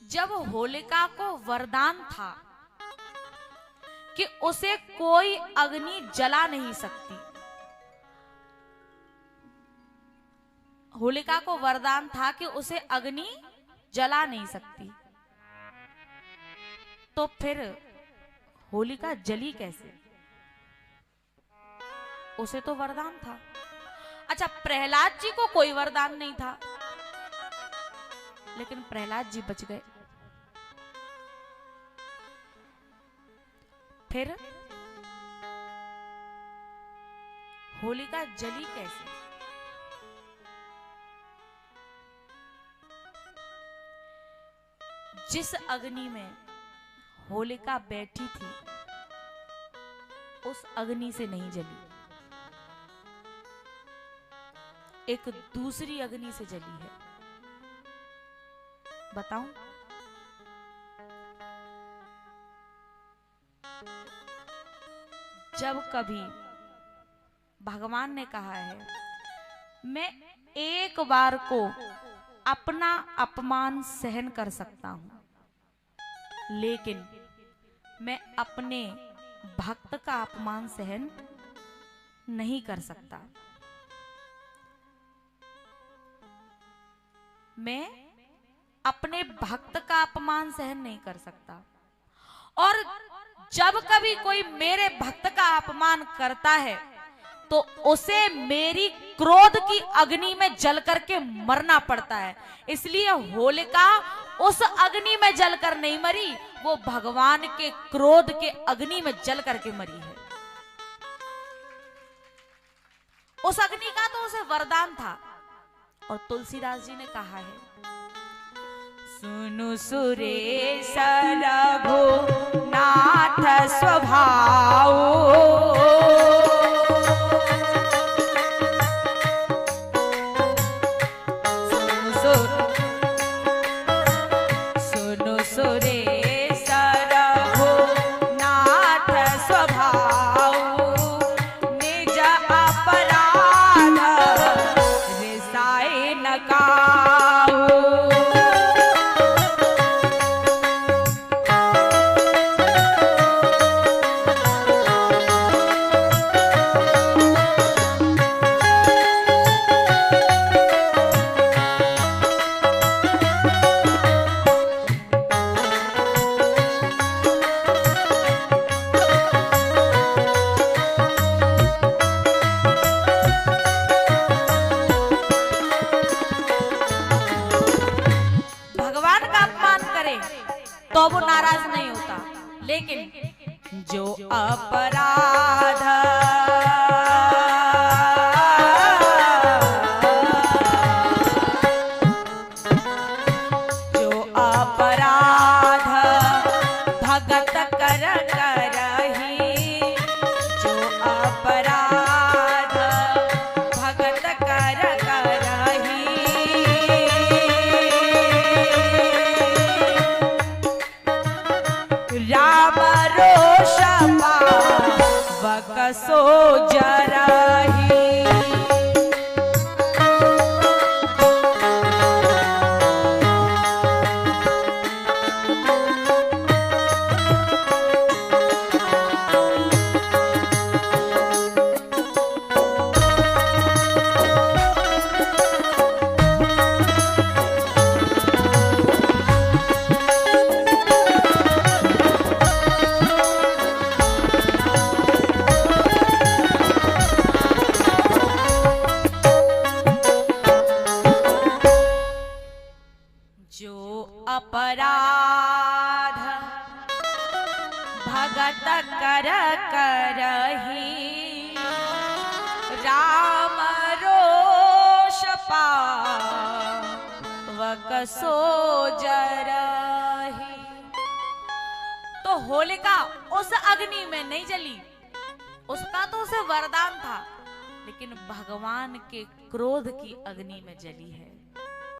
जब होलिका को वरदान था कि उसे कोई अग्नि जला नहीं सकती, होलिका को वरदान था कि उसे अग्नि जला नहीं सकती, तो फिर होलिका जली कैसे? उसे तो वरदान था। अच्छा, प्रहलाद जी को कोई वरदान नहीं था, लेकिन प्रहलाद जी बच गए। फिर होलिका जली कैसे? जिस अग्नि में होलिका बैठी थी उस अग्नि से नहीं जली, एक दूसरी अग्नि से जली है। बताऊं? जब कभी भगवान ने कहा है मैं एक बार को अपना अपमान सहन कर सकता हूं, लेकिन मैं अपने भक्त का अपमान सहन नहीं कर सकता, मैं अपने भक्त का अपमान सहन नहीं कर सकता। और जब कभी कोई मेरे भक्त का अपमान करता है तो उसे मेरी क्रोध की अग्नि में जल करके मरना पड़ता है। इसलिए होलिका उस अग्नि में जलकर नहीं मरी, वो भगवान के क्रोध के अग्नि में जल करके मरी है। उस अग्नि का तो उसे वरदान था। और तुलसीदास जी ने कहा है, सुनु सुरेश रघुनाथ स्वभाव, सुनु सुरेश रघुनाथ स्वभाव, निज अपराध रिसाए न काऊ। तो वो नाराज नहीं होता, लेकिन जो अपराध भगत कर करही, जो अपराध भगत कर करही, राम रोष बकसो जरही। अपराध भगत कर करही, राम रोष पावकसो जरही। तो होलिका उस अग्नि में नहीं जली, उसका तो उसे वरदान था, लेकिन भगवान के क्रोध की अग्नि में जली है।